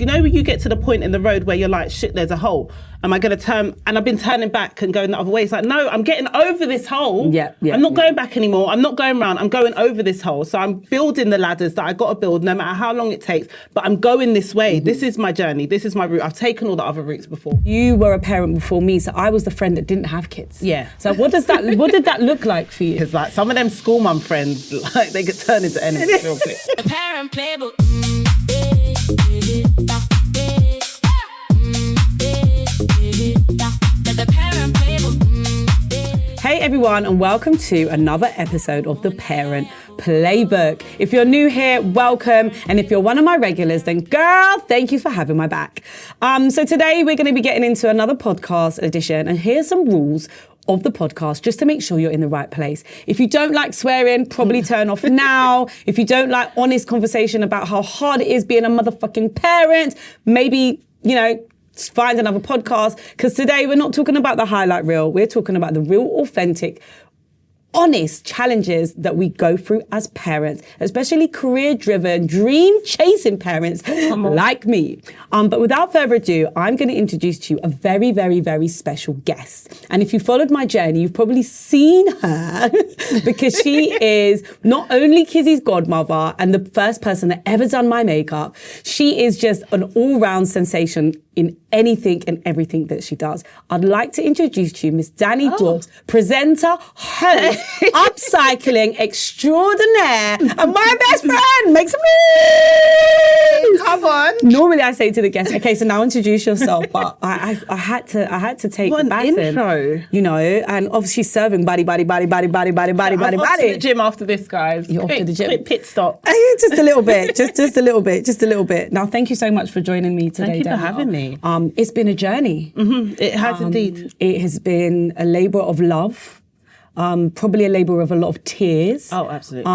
you know, when you get to the point in the road where you're like, shit, there's a hole. Am I going to turn? And I've been turning back and going the other way. It's like, no, I'm getting over this hole. I'm not going back anymore. I'm not going round. I'm going over this hole. So I'm building the ladders that I got to build, no matter how long it takes. But I'm going this way. This is my journey. This is my route. I've taken all the other routes before. You were a parent before me, so I was the friend that didn't have kids. Yeah. So what did that look like for you? Because like some of them school mum friends, like they could turn into enemies real quick. The Parent Playbook. Hey everyone, and welcome to another episode of the Parent Playbook. If you're new here, welcome. And if you're one of my regulars, then girl, thank you for having my back. So today we're going to be getting into another podcast edition, and here's some rules of the podcast just to make sure you're in the right place. If you don't like swearing, probably turn off now. If you don't like honest conversation about how hard it is being a motherfucking parent, maybe, find another podcast, because today we're not talking about the highlight reel. We're talking about the real, authentic, honest challenges that we go through as parents, especially career-driven, dream-chasing parents like me. But without further ado, I'm going to introduce to you a very, very, very special guest. And if you followed my journey, you've probably seen her because she is not only Kizzy's godmother and the first person that ever done my makeup, she is just an all-round sensation in anything and everything that she does. I'd like to introduce to you Miss Danielle Dawks, presenter, host, upcycling extraordinaire, and my best friend. Make some noise! Come on. Normally I say to the guests, okay, so now introduce yourself, but I had to take the baton. Intro. And obviously serving body. I'm off to the gym after this, guys. You're off to the gym. Quick pit stop. Just a little bit, just a little bit. Now, thank you so much for joining me today. Thank you for Danielle. having me. It's been a journey. Mm-hmm. It has indeed. It has been a labour of love, probably a labour of a lot of tears. Oh, absolutely.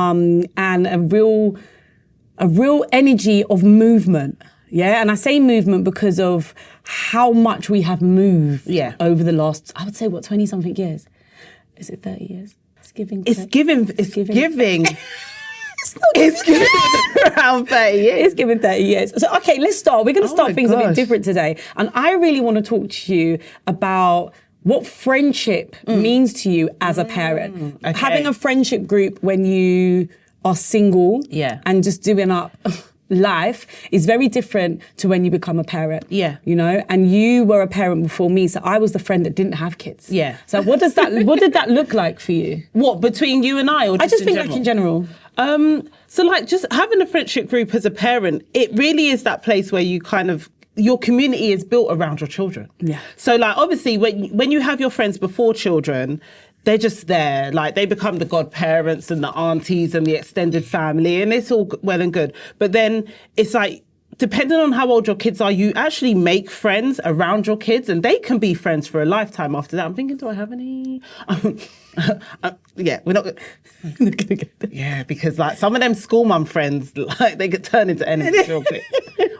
And a real energy of movement. Yeah, and I say movement because of how much we have moved over the last, I would say, 20-something years? Is it 30 years? It's giving. It's giving. It's giving around 30 years. It's giving 30 years. So, okay, let's start. We're going to start things a bit different today. And I really want to talk to you about what friendship means to you as a parent. Okay. Having a friendship group when you are single and just doing up life is very different to when you become a parent. Yeah. And you were a parent before me, so I was the friend that didn't have kids. Yeah. So what did that look like for you? What, between you and I, or I just think like in general. So like just having a friendship group as a parent, it really is that place where you kind of, your community is built around your children. Yeah. So like obviously when you have your friends before children, they're just there, like they become the godparents and the aunties and the extended family, and it's all well and good. But then it's like, depending on how old your kids are, you actually make friends around your kids, and they can be friends for a lifetime after that. I'm thinking, do I have any? We're not going to get there. Yeah, because like some of them school mum friends, like they could turn into enemies real quick.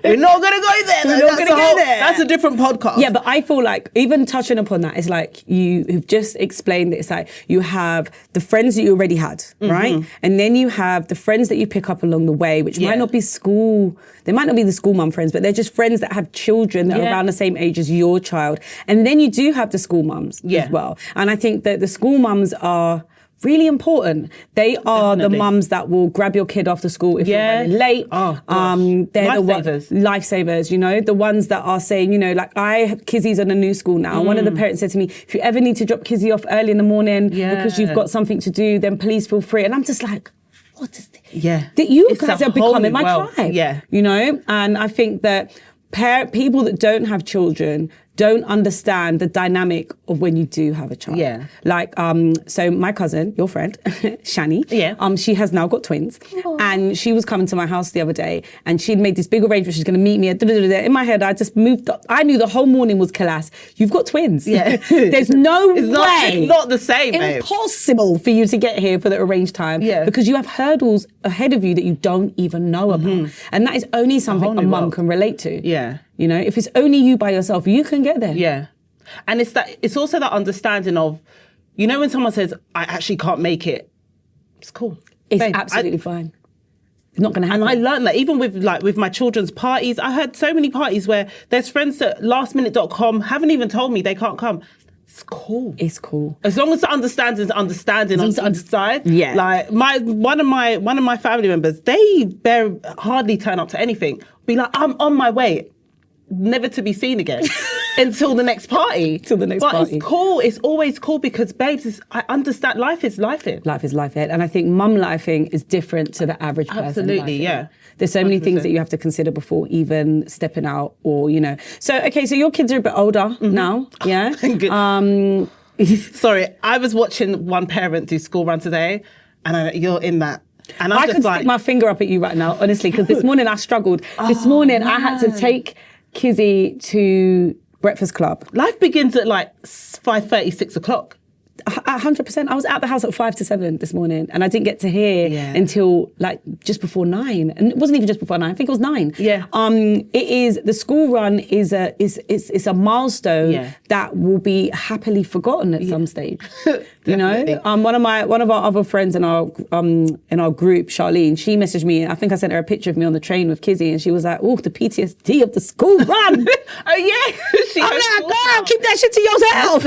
We're not going to go there. That's a different podcast. Yeah, but I feel like even touching upon that, it's like you've just explained that it's like you have the friends that you already had, right? And then you have the friends that you pick up along the way, which might not be school. They might not be the school mum friends, but they're just friends that have children that are around the same age as your child. And then you do have the school mums as well. And I think that the school mums are really important. They are the mums that will grab your kid after school if you're running late. Oh, they're lifesavers. Lifesavers, the ones that are saying, like Kizzy's on a new school now. One of the parents said to me, if you ever need to drop Kizzy off early in the morning because you've got something to do, then please feel free. And I'm just like, what is this? Yeah. That you It's guys a are becoming my whole world. tribe. Yeah. And I think that people that don't have children don't understand the dynamic of when you do have a child. Yeah. Like, so my cousin, your friend, Shani, she has now got twins. Aww. And she was coming to my house the other day and she'd made this big arrangement. She's going to meet me at in my head, I just moved up. I knew the whole morning was class. You've got twins. Yeah. There's no way. It's not the same, babe. Impossible for you to get here for the arranged time. Yeah. Because you have hurdles ahead of you that you don't even know about. And that is only something a mum can relate to. Yeah. If it's only you by yourself, you can get there. Yeah. And it's also that understanding of, when someone says, I actually can't make it, it's cool. It's absolutely fine. It's not going to happen. And I learned that even with my children's parties. I had so many parties where there's friends that lastminute.com haven't even told me they can't come. It's cool. It's cool. As long as the understanding is understanding on the side. Yeah. Like one of my family members, they hardly turn up to anything. Be like, I'm on my way. Never to be seen again until the next party. But it's cool. It's always cool because, babes, I understand life is life-ing. Life is life-ing. And I think mum lifing is different to the average person. Absolutely, yeah. There's so many things that you have to consider before even stepping out or, So, okay, so your kids are a bit older now, yeah? Sorry, I was watching one parent do school run today and you're in that. And I could stick my finger up at you right now, honestly, because this morning I struggled. This morning I had to take Kizzy to Breakfast Club. Life begins at like 5:30, 6 o'clock. 100%. I was at the house at 5 to 7 this morning, and I didn't get to hear until like just before 9. And it wasn't even just before 9. I think it was 9. Yeah. It is the school run is a milestone that will be happily forgotten at some stage. One of our other friends in our group, Charlene, she messaged me. I think I sent her a picture of me on the train with Kizzy, and she was like, "Oh, the PTSD of the school run." Oh yeah. I'm like, girl, keep that shit to yourself.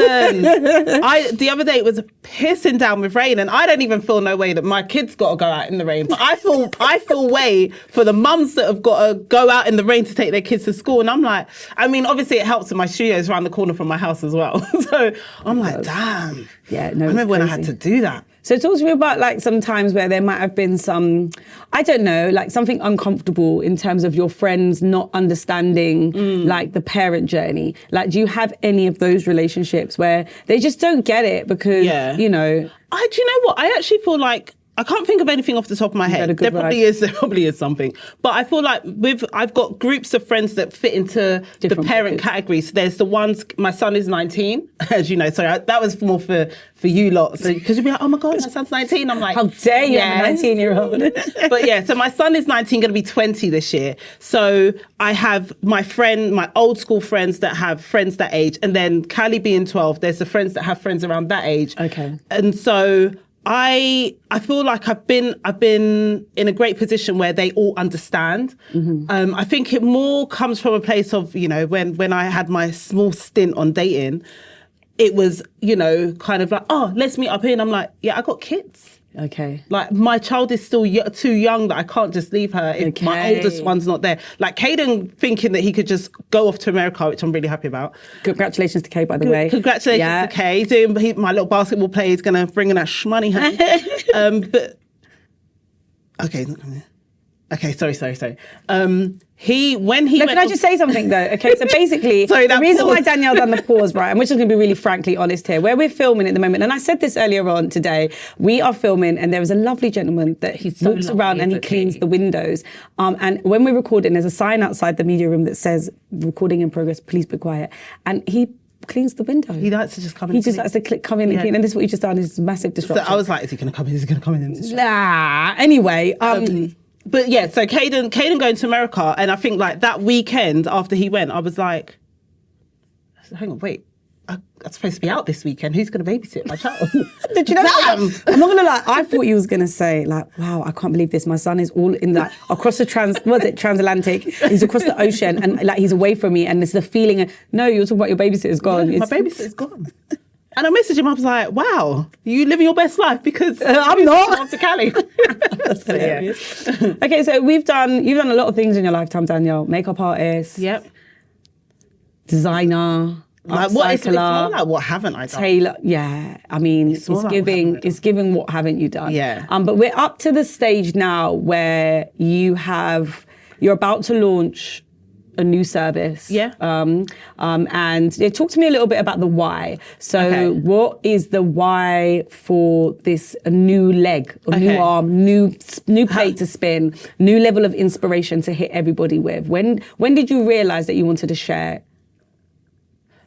The other day it was pissing down with rain, and I don't even feel no way that my kids got to go out in the rain. But I feel way for the mums that have got to go out in the rain to take their kids to school. And I'm like, I mean, obviously it helps that my studio's around the corner from my house as well. So I'm like, damn. Yeah, no. I remember when I had to do that. So talk to me about like some times where there might have been some, I don't know, like something uncomfortable in terms of your friends not understanding like the parent journey. Like, do you have any of those relationships where they just don't get it because, Do you know what? I actually feel like I can't think of anything off the top of my head. There probably is something. But I feel like I've got groups of friends that fit into different the parent categories. So there's the ones, my son is 19, as you know. So that was more for you lot. So, because you'd be like, oh my God, my son's 19. I'm like, how dare you, I'm a 19-year-old. But yeah, so my son is 19, going to be 20 this year. So I have my old school friends that have friends that age. And then Callie being 12, there's the friends that have friends around that age. Okay. And so I feel like I've been in a great position where they all understand. Mm-hmm. I think it more comes from a place of, when I had my small stint on dating, it was, kind of like, oh, let's meet up here. And I'm like, yeah, I got kids. Okay. Like, my child is still too young that I can't just leave her if my oldest one's not there. Like, Caden thinking that he could just go off to America, which I'm really happy about. Congratulations to Kay, by the way. Congratulations to Kay. My little basketball player is going to bring in that shmoney home. Okay, sorry. Can I just say something though? Okay, so basically, the reason why Danielle done the pause, right, and we're just going to be really frankly honest here, where we're filming at the moment, and I said this earlier on today, we are filming and there is a lovely gentleman that he walks around and he cleans the windows. And when we're recording, there's a sign outside the media room that says, recording in progress, please be quiet. And he cleans the window. He likes to just come in. He just likes to come in and clean. And this is what he's just done, is massive disruption. So I was like, is he going to come in? Is he going to come in? Nah. Anyway, but yeah, so Caden going to America, and I think like that weekend after he went, I was like, hang on, wait, I'm supposed to be out this weekend. Who's going to babysit my child? Did you know that? I'm not going to lie, I thought you was going to say like, wow, I can't believe this. My son is all in that, across the transatlantic. He's across the ocean and like he's away from me, and it's the feeling of, no, you're talking about your babysitter's gone. Yeah, my babysitter's gone. And I messaged him, I was like, wow, you living your best life because I'm not. I'm to Cali. That's hilarious. Okay, so you've done a lot of things in your lifetime, Danielle. Makeup artist. Yep. Designer. Like, it's more like what haven't I done? Tailor, yeah. I mean, it's giving what haven't you done? Yeah. But we're up to the stage now where you're about to launch a new service. Yeah. And talk to me a little bit about the why. So what is the why for this new leg, new arm, new plate to spin, new level of inspiration to hit everybody with? When did you realize that you wanted to share?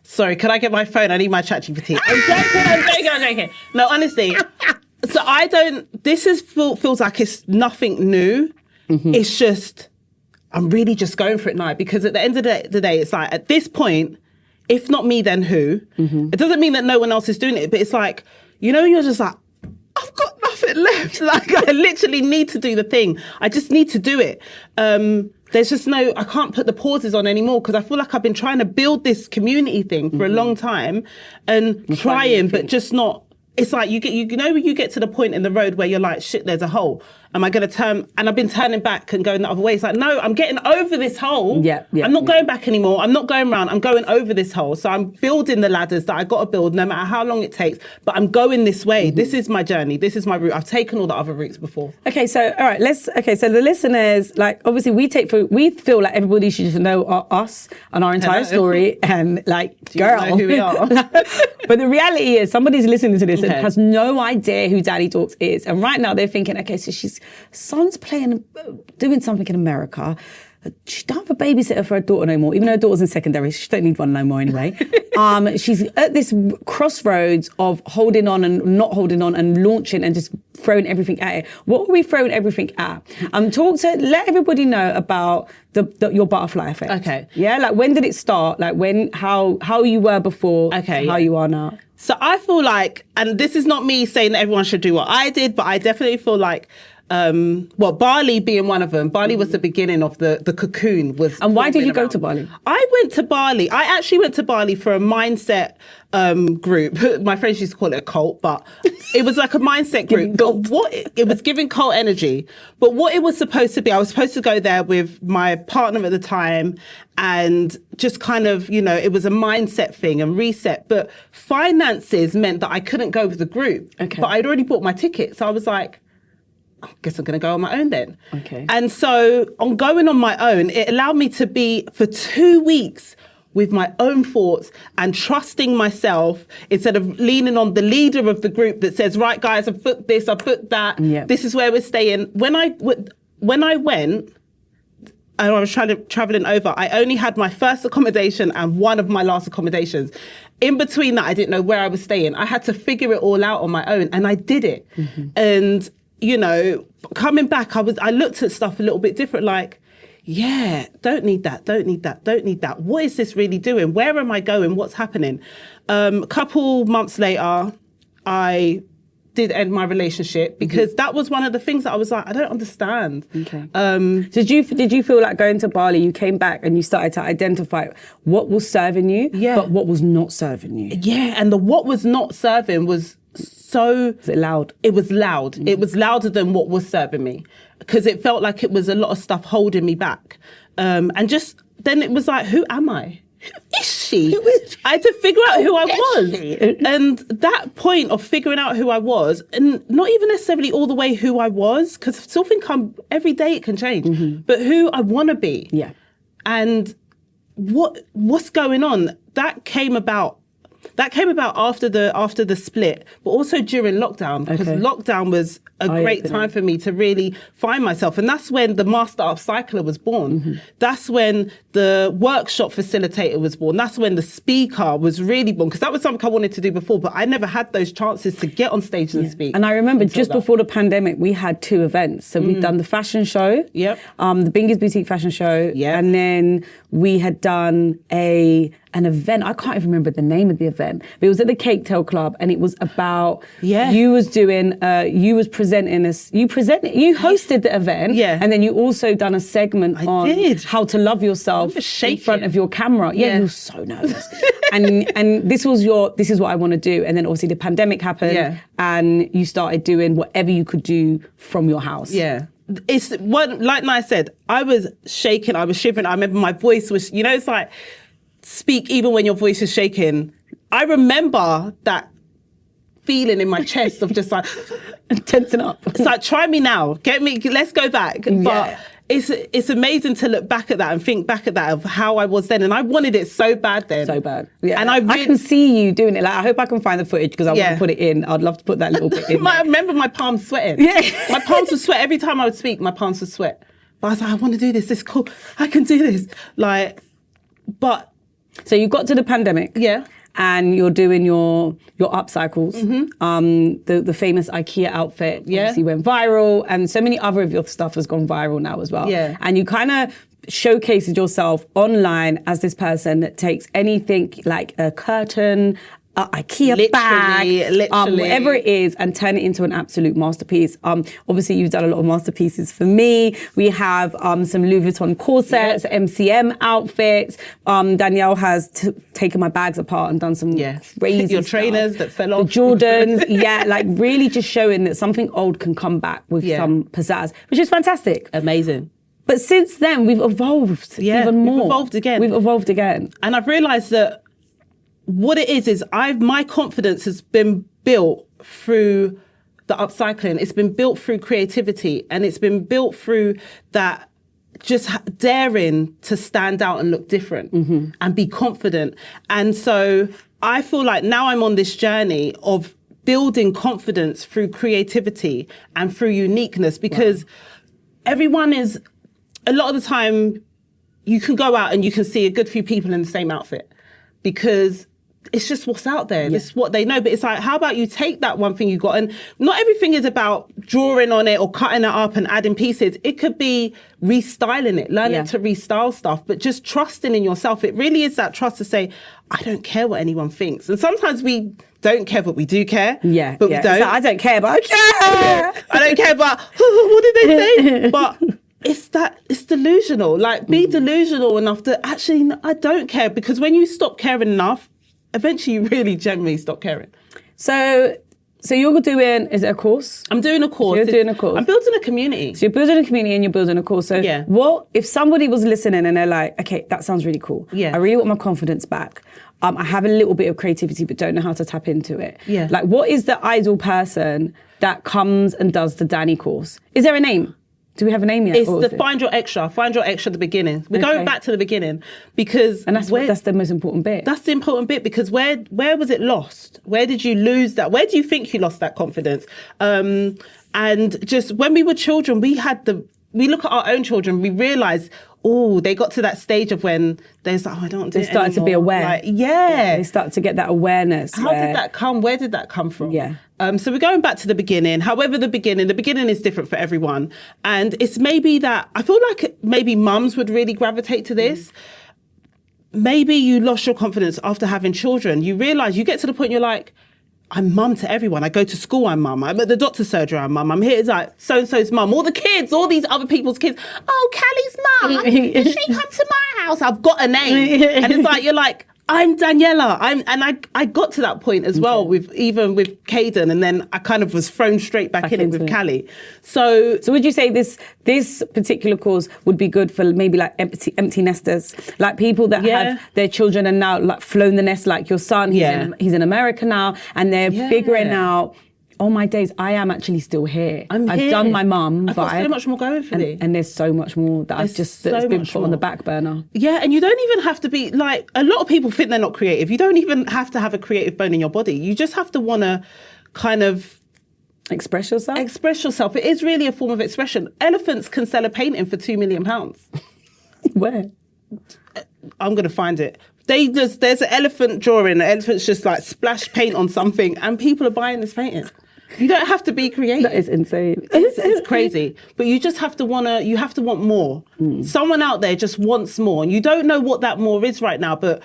Sorry, can I get my phone? I need my ChatGPT. I'm joking. No, honestly. So feels like it's nothing new. Mm-hmm. It's just, I'm really just going for it now, because at the end of the day, it's like, at this point, if not me, then who? Mm-hmm. It doesn't mean that no one else is doing it, but it's like, you're just like, I've got nothing nothing left. Like, I literally need to do the thing. I just need to do it. There's just I can't put the pauses on anymore because I feel like I've been trying to build this community thing for a long time and trying, but just not. It's like you when you get to the point in the road where you're like, shit, there's a hole. Am I going to turn? And I've been turning back and going the other way. It's like, no, I'm getting over this hole. I'm not going back anymore. I'm not going round. I'm going over this hole. So I'm building the ladders that I got to build no matter how long it takes. But I'm going this way. This is my journey. This is my route. I've taken all the other routes before. Okay, so all right, so the listeners, like, obviously we feel like everybody should just know us and our entire story and like, girl, know who we are. But the reality is somebody's listening to this and has no idea who Danny Dawks is. And right now they're thinking, okay, so son's doing something in America. She don't have a babysitter for her daughter no more, even though her daughter's in secondary. She don't need one no more anyway. She's at this crossroads of holding on and not holding on and launching and just throwing everything at it. What are we throwing everything at? Let everybody know about your butterfly effect. Okay. Yeah, like when did it start? Like how you were before to how you are now. So I feel like, and this is not me saying that everyone should do what I did, but I definitely feel like Bali being one of them. Bali was the beginning of the cocoon. And why did you go to Bali? I went to Bali. I actually went to Bali for a mindset group. My friends used to call it a cult, but it was like a mindset group. It was giving cult energy. But what it was supposed to be, I was supposed to go there with my partner at the time and just kind of, it was a mindset thing and reset. But finances meant that I couldn't go with the group. Okay. But I'd already bought my ticket. So I was like, I guess I'm going to go on my own then. Okay. And so on going on my own, it allowed me to be for 2 weeks with my own thoughts and trusting myself instead of leaning on the leader of the group that says, right, guys, I've booked this, I've booked that. Yep. This is where we're staying. When I went, and I was traveling over, I only had my first accommodation and one of my last accommodations. In between that, I didn't know where I was staying. I had to figure it all out on my own, and I did it. Mm-hmm. And coming back, I looked at stuff a little bit different, like, don't need that. What is this really doing? Where am I going? What's happening? A couple months later, I did end my relationship because that was one of the things that I was like, I don't understand. Okay. Did you feel like going to Bali, you came back and you started to identify what was serving you, but what was not serving you? Yeah, and what was not serving was so... Was it loud? It was loud. It was louder than what was serving me because it felt like it was a lot of stuff holding me back. And just then it was like, who am I? Who is she? I had to figure out who I was. And that point of figuring out who I was, and not even necessarily all the way who I was, because I still think every day it can change, but who I want to be. Yeah. And what's going on? That came about after the split, but also during lockdown, because lockdown was a great time for me to really find myself. And that's when the Master Upcycler was born. Mm-hmm. That's when the workshop facilitator was born. That's when the speaker was really born, because that was something I wanted to do before, but I never had those chances to get on stage and speak. And I remember just before the pandemic, we had 2 events. So we'd done the fashion show, the Bingy's Boutique fashion show, and then we had done an event. I can't even remember the name of the event, but it was at the Cake Tail Club, and it was about you was presenting you hosted the event, and then you also done a segment on how to love yourself in front of your camera. You were so nervous. and this is what I want to do. And then obviously the pandemic happened, and you started doing whatever you could do from your house. Yeah. It's like I said, I was shaking, I was shivering. I remember my voice was, it's like, speak even when your voice is shaking. I remember that feeling in my chest of just like tensing up. It's like, try me now, let's go back. But it's amazing to look back at that and think back at that of how I was then, and I wanted it so bad then. So bad. Yeah. And I can see you doing it. Like, I hope I can find the footage because I want to put it in. I'd love to put that little bit in. I remember my palms sweating. Yeah. My palms would sweat every time I would speak. My palms would sweat. But I was like, I want to do this. This is cool. I can do this. So you got to the pandemic. Yeah. And you're doing your upcycles. Mm-hmm. The famous IKEA outfit obviously went viral, and so many other of your stuff has gone viral now as well. Yeah. And you kind of showcased yourself online as this person that takes anything like a curtain, IKEA bag, literally. whatever it is, and turn it into an absolute masterpiece. Obviously, you've done a lot of masterpieces for me. We have some Louis Vuitton corsets, MCM outfits. Danielle has taken my bags apart and done some crazy Your stuff. trainers that fell off. The Jordans, like really just showing that something old can come back with some pizzazz, which is fantastic. Amazing. But since then, we've evolved even more. We've evolved again. We've evolved again. And I've realised that what it is my confidence has been built through the upcycling. It's been built through creativity, and it's been built through that just daring to stand out and look different and be confident. And so I feel like now I'm on this journey of building confidence through creativity and through uniqueness, because everyone is, a lot of the time you can go out and you can see a good few people in the same outfit because it's just what's out there. This is what they know. But it's like, how about you take that one thing you got? And not everything is about drawing on it or cutting it up and adding pieces. It could be restyling it, learning to restyle stuff, but just trusting in yourself. It really is that trust to say, I don't care what anyone thinks. And sometimes we don't care, but we do care. But we don't. So I don't care, but I care. I don't care, but what did they say? But it's delusional. Like, be delusional enough to actually, I don't care. Because when you stop caring enough, eventually you really genuinely stop caring. So you're doing, is it a course? I'm doing a course. So you're doing a course. I'm building a community. So you're building a community and you're building a course. So what, if somebody was listening and they're like, okay, that sounds really cool. I really want my confidence back. I have a little bit of creativity, but don't know how to tap into it. Like, what is the ideal person that comes and does the Danny course? Is there a name? Do we have a name yet? It's the Find Your Extra at the beginning. We're going back to the beginning because... And that's the most important bit. That's the important bit, because where was it lost? Where did you lose that? Where do you think you lost that confidence? And just when we were children, we look at our own children, we realise, they got to that stage of when there's like, I don't do it anymore. They started to be aware. Like, they start to get that awareness. How did that come? Where did that come from? So we're going back to the beginning. However, the beginning is different for everyone. And it's maybe that, I feel like maybe mums would really gravitate to this. Maybe you lost your confidence after having children. You realise, you get to the point you're like, I'm mum to everyone. I go to school, I'm mum. I'm at the doctor's surgery, I'm mum. I'm here, it's like, so-and-so's mum. All the kids, all these other people's kids. Oh, Callie's mum. She come to my house. I've got a name. And it's like, you're like, I'm Daniela. I got to that point as well with Caden, and then I kind of was thrown straight back in it with Callie. So would you say this particular course would be good for maybe like empty nesters, like people that have their children and now like flown the nest, like your son, he's in America now, and they're figuring out, oh my days, I am actually still here. I've done my mum, I've got so much more going for me. And there's so much more that that's been put on the back burner. Yeah, and you don't even have to be like, a lot of people think they're not creative. You don't even have to have a creative bone in your body. You just have to want to kind of express yourself. It is really a form of expression. Elephants can sell a painting for £2 million. Where? I'm going to find it. There's an elephant drawing. The elephant's just like splash paint on something, and people are buying this painting. You don't have to be creative. That is insane. It's crazy. But you just have to want more. Someone out there just wants more. And you don't know what that more is right now, but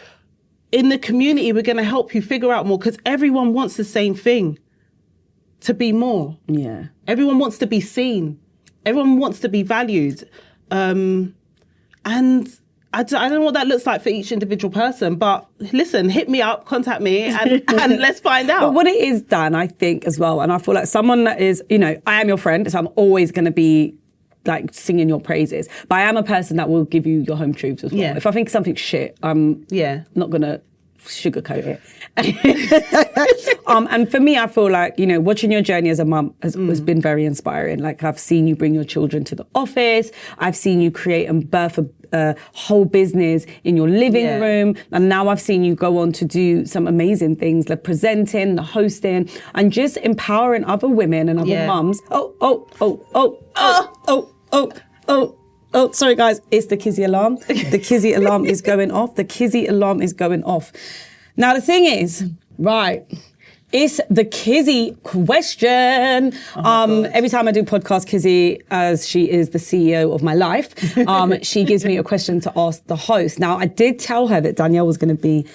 in the community, we're going to help you figure out more, because everyone wants the same thing, to be more. Yeah. Everyone wants to be seen. Everyone wants to be valued. And I don't know what that looks like for each individual person, but listen, hit me up, contact me, and let's find out. But what it is, Dan, I think as well, and I feel like someone that is, I am your friend, so I'm always going to be like singing your praises. But I am a person that will give you your home truths as well. Yeah. If I think something's shit, I'm not going to sugarcoat it. And for me, I feel like, watching your journey as a mum has been very inspiring. Like, I've seen you bring your children to the office. I've seen you create and birth a whole business in your living room. And now I've seen you go on to do some amazing things, the presenting, the hosting, and just empowering other women and other mums. Oh, sorry, guys. It's the Kizzy alarm. The Kizzy alarm is going off. The Kizzy alarm is going off. Now, the thing is, right, it's the Kizzy question. Every time I do podcast, Kizzy, as she is the CEO of my life, she gives me a question to ask the host. Now, I did tell her that Danielle was going to be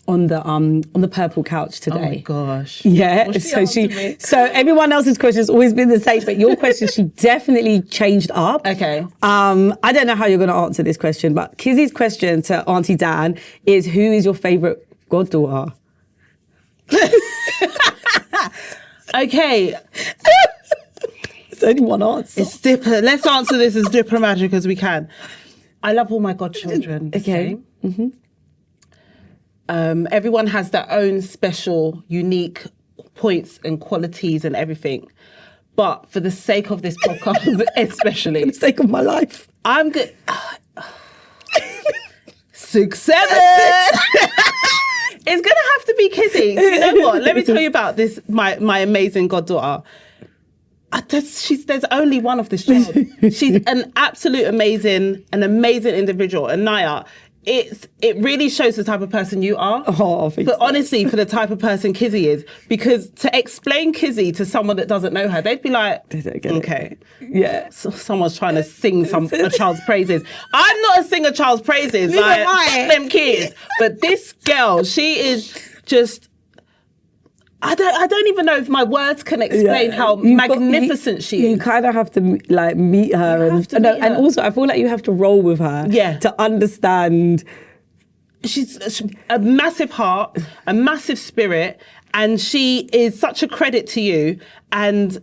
on the purple couch today. Oh my gosh. Yeah. What's she So everyone else's question has always been the same, but your question she definitely changed up. Okay. I don't know how you're going to answer this question, but Kizzy's question to Auntie Dan is, who is your favourite goddaughter? Okay. It's only one answer. Let's answer this as diplomatic as we can. I love all my godchildren. Okay. Mm-hmm. Everyone has their own special, unique points and qualities and everything. But for the sake of this podcast, especially. For the sake of my life. I'm good. 6, 7. It's going to have to be Kizzy. You know what? Let me tell you about this, my amazing goddaughter. There's only one of this child. She's an absolute amazing individual. And Naya, it really shows the type of person you are. Oh, but honestly, for the type of person Kizzy is, because to explain Kizzy to someone that doesn't know her, they'd be like, okay, yeah, so someone's trying to sing a child's praises. I'm not a singer child's praises. Neither like, am I. them kids. But this girl, she is just. I don't even know if my words can explain how magnificent she is. You kind of have to like meet her, and also I feel like you have to roll with her to understand. She's a massive heart, a massive spirit, and she is such a credit to you. And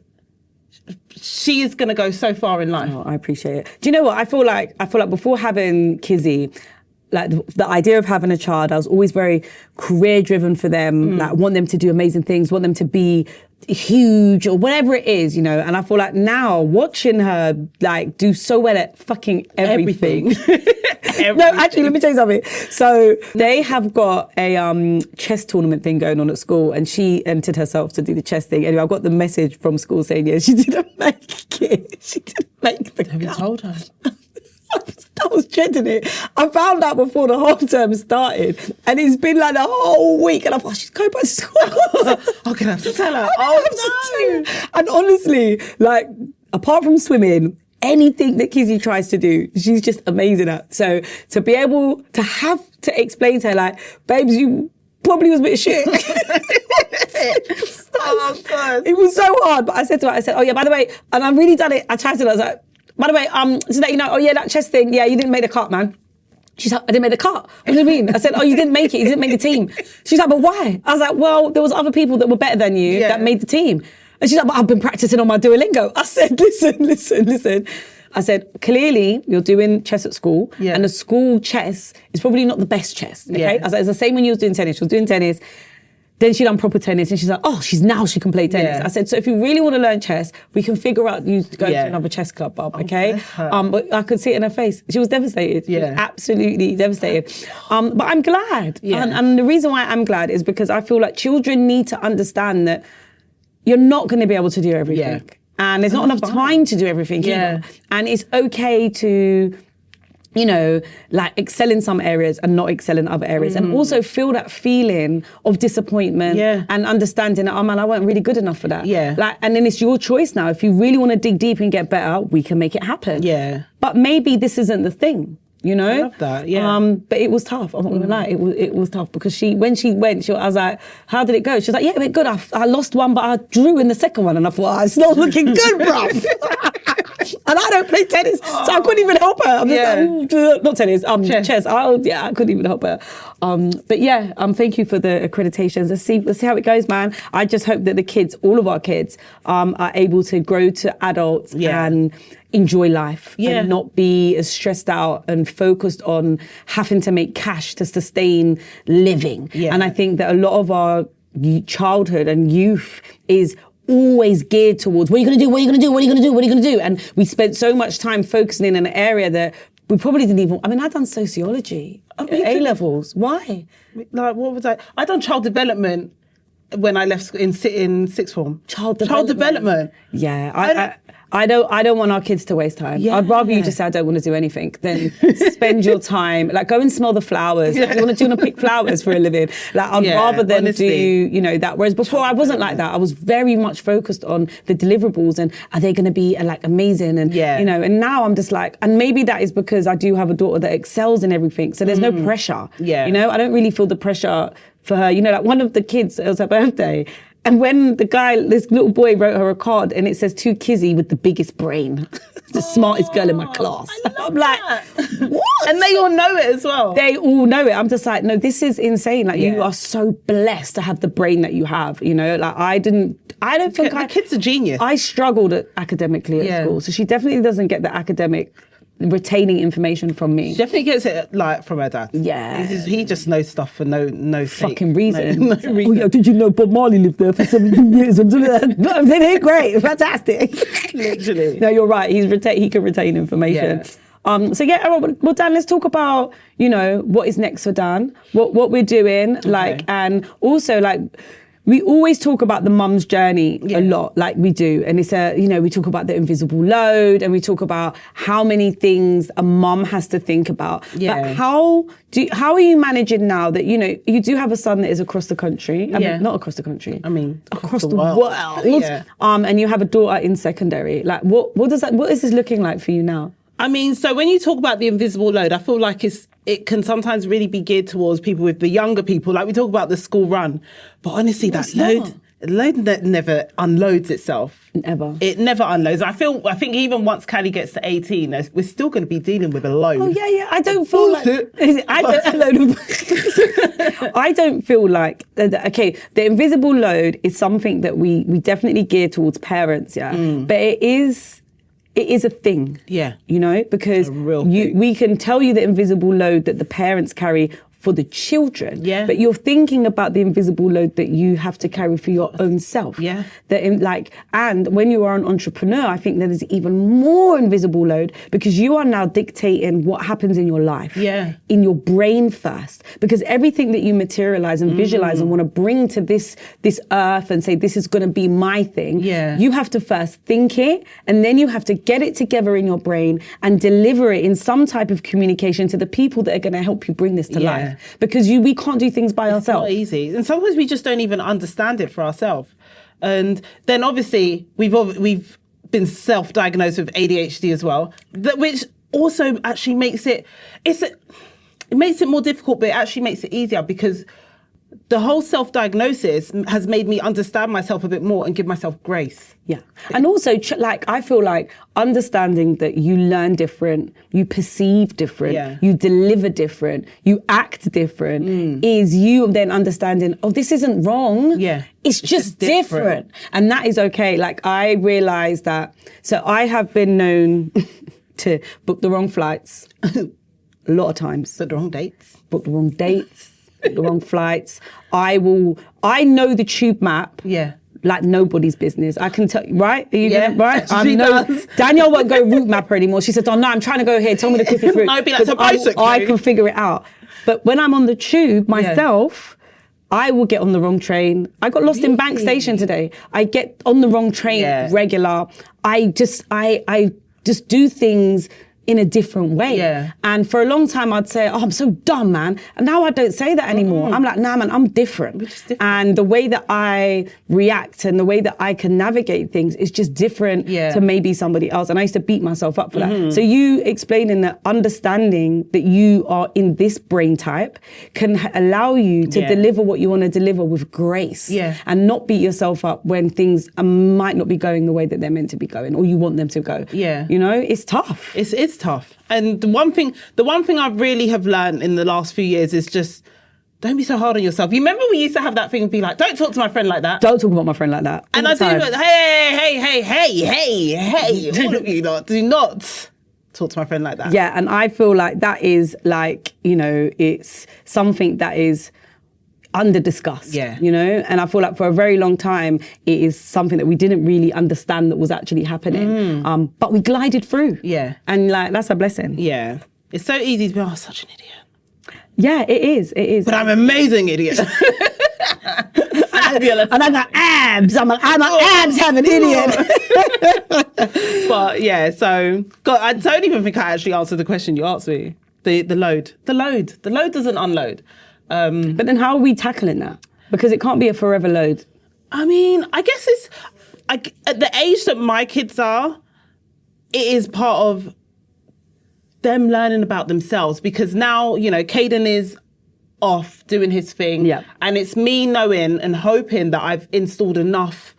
she is going to go so far in life. Oh, I appreciate it. Do you know what? I feel like before having Kizzy, like the idea of having a child, I was always very career driven for them, like want them to do amazing things, want them to be huge or whatever it is, you know. And I feel like now watching her like do so well at fucking everything. No, actually, let me tell you something. So they have got a chess tournament thing going on at school, and she entered herself to do the chess thing. Anyway, I got the message from school saying, yeah, she didn't make it. She didn't make the cut. Have you told her? I was dreading it. I found out before the half term started, and it's been like a whole week, and I thought, she's going back to school. I'm gonna have to tell her. No. And honestly, like, apart from swimming, anything that Kizzy tries to do, she's just amazing at. So to be able to have to explain to her, like, babes, you probably was a bit of shit. Oh, God. It was so hard. But I said to her, oh yeah, by the way, and I've really done it. I tried to, I was like, by the way, so that you know, oh yeah, that chess thing, yeah, you didn't make the cut, man. She's like, I didn't make the cut. What do you mean? I said, oh, you didn't make it. You didn't make the team. She's like, but why? I was like, well, there was other people that were better than you that made the team. And she's like, but I've been practicing on my Duolingo. I said, listen. I said, clearly you're doing chess at school, and the school chess is probably not the best chess. Okay, I was like, it's the same when you was doing tennis. She was doing tennis. Then she done proper tennis, and she's like, oh, she can play tennis. I said, so if you really want to learn chess, we can figure out you to go to another chess club, Bob, okay? But I could see it in her face. She was devastated. She was absolutely devastated. But I'm glad. And the reason why I'm glad is because I feel like children need to understand that you're not going to be able to do everything. And there's not enough time to do everything either. And it's okay to, you know, like excel in some areas and not excel in other areas. And also feel that feeling of disappointment and understanding that, oh man, I wasn't really good enough for that. Like, and then it's your choice now. If you really want to dig deep and get better, we can make it happen. But maybe this isn't the thing. You know, I love that. But it was tough. I'm not gonna lie, it was tough because when she went, I was like, "How did it go?" She's like, "Yeah, it went good. I lost one, but I drew in the second one." And I thought, "It's not looking good, bruv." And I don't play tennis, so I couldn't even help her. I'm just like, not tennis, chess. I couldn't even help her. But yeah, thank you for the accreditations. Let's see how it goes, man. I just hope that the kids, all of our kids, are able to grow to adults and enjoy life and not be as stressed out and focused on having to make cash to sustain living. And I think that a lot of our childhood and youth is always geared towards what are you going to do, what are you going to do, what are you going to do, what are you going to do? And we spent so much time focusing in an area that we probably didn't even, I mean, I've done sociology at A-levels. Why? Like, what was I done child development when I left in sixth form. Child development. Yeah, I don't want our kids to waste time. Yeah. I'd rather you just say I don't want to do anything than spend your time. Like, go and smell the flowers. Yeah. Do you want to pick flowers for a living? Like, I'd rather than honestly. do, that. Whereas before I wasn't like that. I was very much focused on the deliverables and are they going to be like amazing? And, and now I'm just like, and maybe that is because I do have a daughter that excels in everything. So there's no pressure. Yeah. I don't really feel the pressure for her. Like one of the kids, it was her birthday. And when this little boy wrote her a card and it says, to Kizzy with the biggest brain, the smartest girl in my class. I'm like, what? And they all know it as well. They all know it. I'm just like, no, this is insane. Like, you are so blessed to have the brain that you have, Like, I don't think the kid's a genius. I struggled academically at school. So she definitely doesn't get the academic retaining information from me. She definitely gets it like from her dad. Yeah. He just knows stuff for no fucking reason. No reason. Oh yeah, did you know Bob Marley lived there for 17 years? They're great, fantastic. Literally. No, you're right. He can retain information. Yeah. Well, Dan, let's talk about what is next for Dan, what we're doing, and also we always talk about the mum's journey a lot, like we do. And it's we talk about the invisible load and we talk about how many things a mum has to think about. Yeah. But how are you managing now that, you do have a son that is across the country? I mean, not across the country. I mean, across the world. Yeah. And you have a daughter in secondary. Like, what is this looking like for you now? I mean, so when you talk about the invisible load, I feel like it can sometimes really be geared towards people with the younger people. Like we talk about the school run, but honestly, that load that never unloads itself. Never. It never unloads. I think even once Callie gets to 18, we're still going to be dealing with a load. Oh yeah. I don't feel I don't feel like okay. The invisible load is something that we definitely gear towards parents. Yeah, but it is a thing. Yeah. Because a real thing. We can tell you the invisible load that the parents carry for the children. Yeah. But you're thinking about the invisible load that you have to carry for your own self. Yeah. And when you are an entrepreneur, I think there is even more invisible load because you are now dictating what happens in your life. Yeah. In your brain first. Because everything that you materialize and visualize and want to bring to this earth and say, this is going to be my thing. Yeah. You have to first think it and then you have to get it together in your brain and deliver it in some type of communication to the people that are going to help you bring this to life. Because we can't do things by ourselves. It's not easy. And sometimes we just don't even understand it for ourselves. And then obviously we've been self-diagnosed with ADHD as well, which also actually makes it makes it more difficult, but it actually makes it easier because the whole self-diagnosis has made me understand myself a bit more and give myself grace. Yeah. And also, I feel like understanding that you learn different, you perceive different, you deliver different, you act different, is you then understanding, oh, this isn't wrong. Yeah. It's just different. And that is okay. Like, I realized that. So I have been known to book the wrong flights a lot of times. Book the wrong dates. Book the wrong dates. The wrong flights. I know the tube map. Yeah. Like nobody's business. I can tell you, right? Are you Yeah, right? she does. Danielle won't go route mapper anymore. She says, oh no, I'm trying to go here. Tell me the quickest route. No, it'd be like, so bicycle. I can figure it out. But when I'm on the tube myself, I will get on the wrong train. I got lost in Bank Station today. I get on the wrong train regular. I just do things in a different way. Yeah. And for a long time I'd say, oh, I'm so dumb, man. And now I don't say that anymore. I'm like, nah, man, I'm different. We're just different. And the way that I react and the way that I can navigate things is just different to maybe somebody else. And I used to beat myself up for that. So you explaining that understanding that you are in this brain type can allow you to deliver what you want to deliver with grace and not beat yourself up when things might not be going the way that they're meant to be going or you want them to go. Yeah. It's tough. It's tough. And the one thing I really have learned in the last few years is just don't be so hard on yourself. You remember we used to have that thing and be like, don't talk to my friend like that. Don't talk about my friend like that. And I do, hey, all of you lot, do not talk to my friend like that. Yeah, and I feel like that is like, it's something that is under discussed, and I feel like for a very long time it is something that we didn't really understand that was actually happening, but we glided through, and like that's a blessing. It's so easy to be such an idiot. It is, but I'm an amazing idiot. And I got abs. I'm an abs having idiot. But yeah, so God, I don't even think I actually answered the question you asked me. The load doesn't unload. But then how are we tackling that? Because it can't be a forever load. I mean, I guess it's at the age that my kids are, it is part of them learning about themselves, because now, you know, Caden is off doing his thing. Yeah. And it's me knowing and hoping that I've installed enough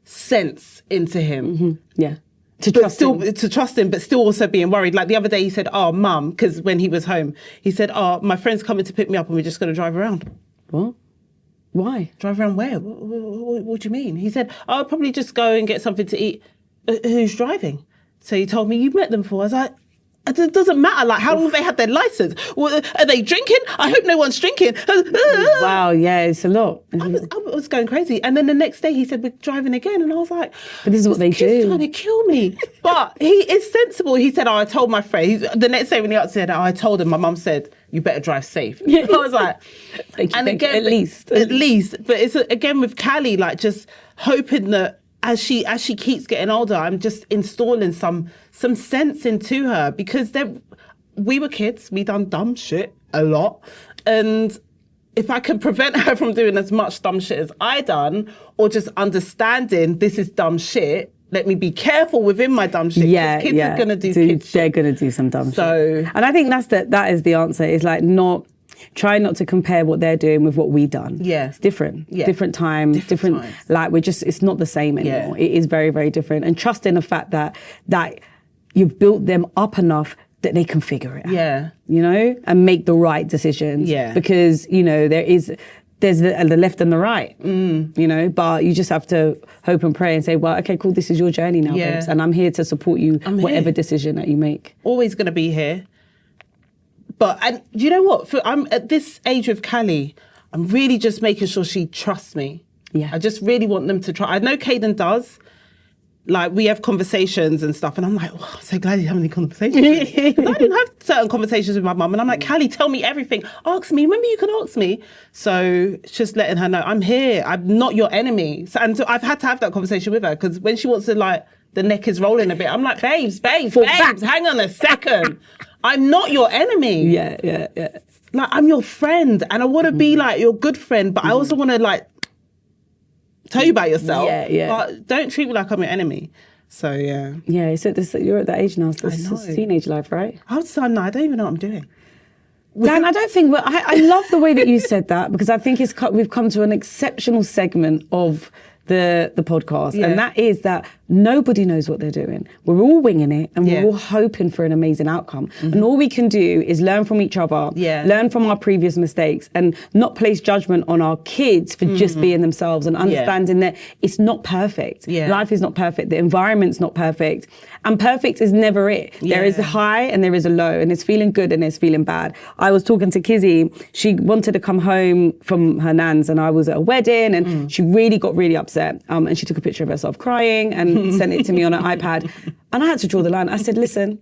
sense into him. Mm-hmm. Yeah. To trust him, but still also being worried. Like the other day he said, "Oh, Mum," because when he was home, he said, "Oh, my friend's coming to pick me up and we're just going to drive around." What? Why? Drive around where? What do you mean? He said, "Oh, I'll probably just go and get something to eat." Who's driving? So he told me, "You've met them before." I was like, it doesn't matter. Like, how long have they had their license? Are they drinking? I hope no one's drinking. Wow, yeah, it's a lot. I was going crazy. And then the next day he said, "We're driving again." And I was like, but this is what they do. He's trying to kill me. But he is sensible. He said, "Oh, I told my friend." The next day when he said, "Oh, I told him, my mum said, you better drive safe." I was like, at least. But it's again with Callie, like just hoping that as she keeps getting older, I'm just installing some sense into her, because we were kids, we done dumb shit a lot, and if I could prevent her from doing as much dumb shit as I done, or just understanding this is dumb shit, let me be careful within my dumb shit. Yeah, kids are gonna do kid shit. They're gonna do some dumb shit. And I think that is the answer. Is like try not to compare what they're doing with what we've done. Yeah. It's different. Yeah. Different times. Like it's not the same anymore. Yeah. It is very, very different. And trust in the fact that you've built them up enough that they can figure it out. Yeah. You know, and make the right decisions. Yeah. Because, you know, there's the left and the right, you know, but you just have to hope and pray and say, well, okay, cool, this is your journey now, babes, and I'm here to support you, whatever decision that you make. Always going to be here. But, and you know what? I'm at this age with Callie, I'm really just making sure she trusts me. Yeah. I just really want them to try. I know Caden does. Like, we have conversations and stuff, and I'm like, oh, I'm so glad you have any conversations. I didn't have certain conversations with my mum, and I'm like, Callie, tell me everything. Ask me. Remember, you can ask me. So it's just letting her know, I'm here. I'm not your enemy. So I've had to have that conversation with her, because when she wants to, like, the neck is rolling a bit, I'm like, babes, hang on a second. I'm not your enemy. Yeah. Like, I'm your friend, and I want to be, like, your good friend, but I also want to, like, tell you about yourself. Yeah. But don't treat me like I'm your enemy. So, yeah. Yeah, so you're at that age now. So this is teenage life, right? I don't even know what I'm doing. Dan, I don't think... I love the way that you said that, because I think we've come to an exceptional segment of the podcast, and that is that nobody knows what they're doing. We're all winging it, and we're all hoping for an amazing outcome. And all we can do is learn from each other, learn from our previous mistakes, and not place judgment on our kids for just being themselves, and understanding that it's not perfect. Life is not perfect. The environment's not perfect. And perfect is never it. There is a high and there is a low, and it's feeling good and it's feeling bad. I was talking to Kizzy. She wanted to come home from her nan's, and I was at a wedding, and she really got really upset. And she took a picture of herself crying and sent it to me on an iPad. And I had to draw the line. I said, listen,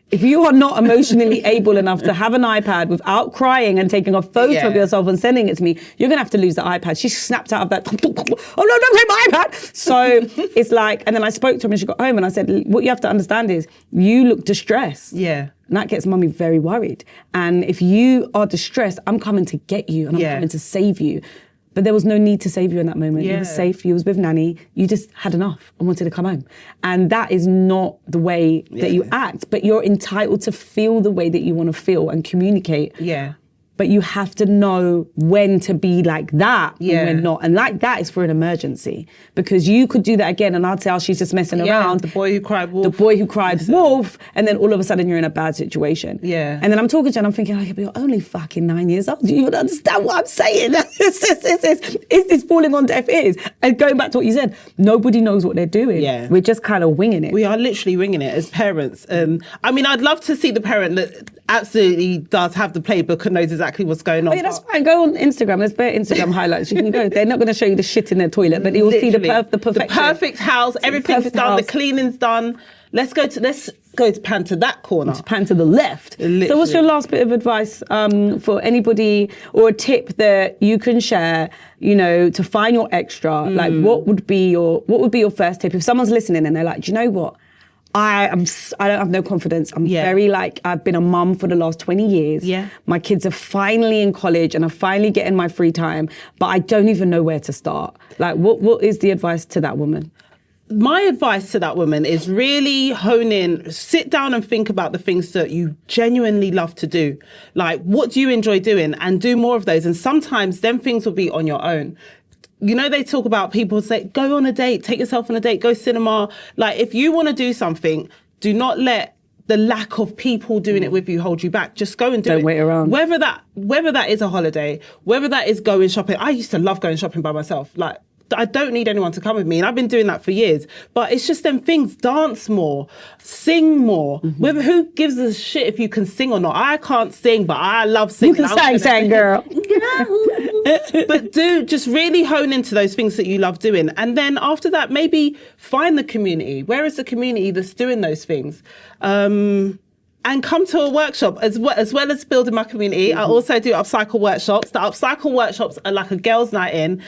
if you are not emotionally able enough to have an iPad without crying and taking a photo of yourself and sending it to me, you're going to have to lose the iPad. She snapped out of that, oh no, don't take my iPad. So it's like, and then I spoke to her when she got home, and I said, what you have to understand is you look distressed. Yeah. And that gets mummy very worried. And if you are distressed, I'm coming to get you, and I'm coming to save you. But there was no need to save you in that moment. You were safe, you was with nanny, you just had enough and wanted to come home. And that is not the way that you act, but you're entitled to feel the way that you want to feel and communicate. Yeah. But you have to know when to be like that and when not. And like that is for an emergency. Because you could do that again, and I'd say, oh, she's just messing around. The boy who cried wolf. The boy who cried wolf. And then all of a sudden you're in a bad situation. Yeah. And then I'm talking to her and I'm thinking, oh, you're only fucking 9 years old. Do you even understand what I'm saying? It's falling on deaf ears. And going back to what you said, nobody knows what they're doing. Yeah. We're just kind of winging it. We are literally winging it as parents. I mean, I'd love to see the parent that absolutely does have the playbook and knows exactly what's going on. Oh, yeah, that's fine. Go on Instagram. There's better Instagram highlights. You can go. They're not going to show you the shit in their toilet, but you'll see the perfect house. Everything's done. The cleaning's done. Let's go to pan to that corner. To pan to the left. Literally. So what's your last bit of advice for anybody, or a tip that you can share, to find your extra? Like what would be your first tip? If someone's listening and they're like, do you know what? I don't have no confidence. I'm very I've been a mum for the last 20 years. Yeah. My kids are finally in college and I'm finally getting my free time, but I don't even know where to start. Like what is the advice to that woman? My advice to that woman is really sit down and think about the things that you genuinely love to do. Like, what do you enjoy doing? And do more of those. And sometimes them things will be on your own. They talk about people say, go on a date, take yourself on a date, go cinema. Like, if you want to do something, do not let the lack of people doing it with you hold you back. Just go and do it. Don't wait around. Whether that is a holiday, whether that is going shopping. I used to love going shopping by myself. Like, I don't need anyone to come with me. And I've been doing that for years. But it's just them things. Dance more. Sing more. Who gives a shit if you can sing or not? I can't sing, but I love singing. You can sing, girl. But just really hone into those things that you love doing. And then after that, maybe find the community. Where is the community that's doing those things? And come to a workshop as well as building my community. I also do upcycle workshops. The upcycle workshops are like a girls' night in.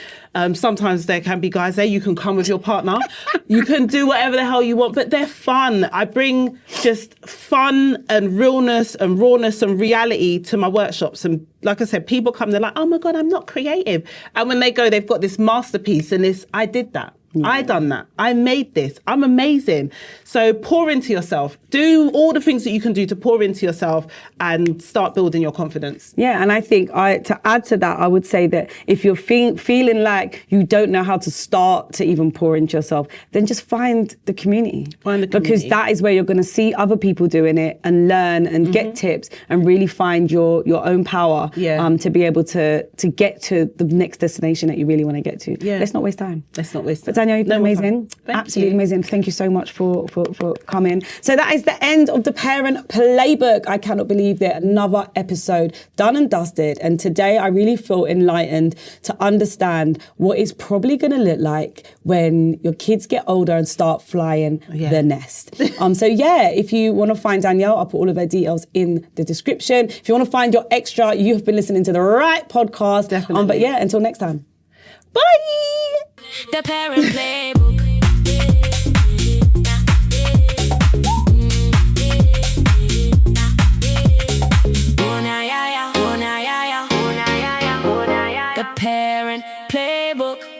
Sometimes there can be guys there. You can come with your partner. You can do whatever the hell you want, but they're fun. I bring just fun and realness and rawness and reality to my workshops. And like I said, people come, they're like, oh my God, I'm not creative. And when they go, they've got this masterpiece and I did that. Yeah. I done that. I made this. I'm amazing. So pour into yourself. Do all the things that you can do to pour into yourself and start building your confidence. Yeah, and I think to add to that, I would say that if you're feeling like you don't know how to start to even pour into yourself, then just find the community. Because that is where you're going to see other people doing it and learn and get tips and really find your own power to be able to get to the next destination that you really want to get to. Yeah. Let's not waste time. But Danielle, you've been amazing. Absolutely amazing. Thank you so much for coming. So that is the end of the Parent Playbook. I cannot believe that another episode done and dusted. And today I really feel enlightened to understand what it's probably going to look like when your kids get older and start flying the nest. If you want to find Danielle, I'll put all of her details in the description. If you want to find your extra, you have been listening to the right podcast. Definitely. Until next time. Bye. The Parent Playbook. The Parent Playbook.